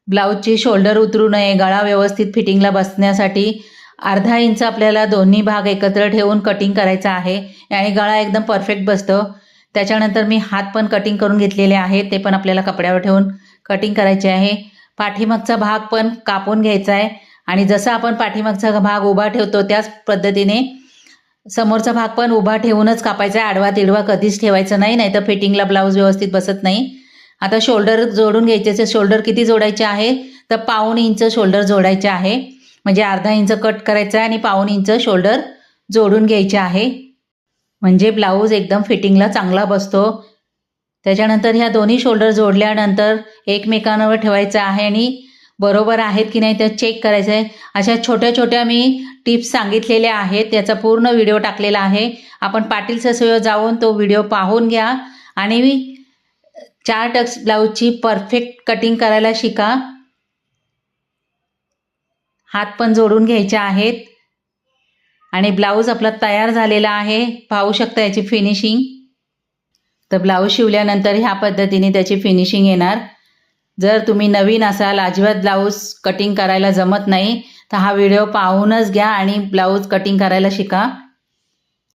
ब्लाऊजची shoulder उतरू नये, गळा व्यवस्थित फिटिंगला बसण्यासाठी अर्धा इंच आपल्याला दोन्ही भाग एकत्र ठेवून कटिंग करायचं आहे आणि गळा एकदम परफेक्ट बसतो। त्याच्यानंतर मी हात पण कटिंग करून घेतलेले आहेत, ते पण आपल्याला कपड्यावर ठेवून कटिंग करायचे आहे। पाठीमागचा भाग पण कापून घ्यायचा आहे आणि जसं आपण पाठीमागचा भाग उभा ठेवतो त्याच पद्धतीने समोरचा भाग पण उभा ठेवूनच कापायचा आहे, आडवा तिडवा कधीच ठेवायचं नाही, नाहीतर फिटिंगला ब्लाऊज व्यवस्थित बसत नाही। आता शोल्डर जोडून घ्यायचे। शोल्डर किती जोडायचे आहे तर 1.5 इंच शोल्डर जोडायचे आहे, म्हणजे अर्धा इंच कट करायचा आहे आणि 1.5 इंच शोल्डर जोडून घ्यायचे आहे, म्हणजे ब्लाऊज एकदम फिटिंगला चांगला बसतो। त्याच्यानंतर ह्या दोन्ही शोल्डर जोडल्यानंतर एकमेकांवर ठेवायचं आहे आणि बरोबर आहेत की नाही ते चेक करायचं आहे। अशा छोट्या छोट्या मी टिप्स सांगितलेल्या आहेत, त्याचा पूर्ण व्हिडिओ टाकलेला आहे, आपण पाटील ससुवर जाऊन तो व्हिडिओ पाहून घ्या आणि 4 टक्स ब्लाऊजची परफेक्ट कटिंग करायला शिका। हात पण जोडून घ्यायचे आहेत आणि ब्लाऊज आपला तयार झालेला आहे, पाहू शकता याची फिनिशिंग। तर ब्लाऊज शिवल्यानंतर ह्या पद्धतीने त्याची फिनिशिंग येणार। जर तुम्ही नवीन असाल, अजिबात ब्लाऊज कटिंग करायला जमत नाही, तर हा व्हिडिओ पाहूनच घ्या आणि ब्लाऊज कटिंग करायला शिका।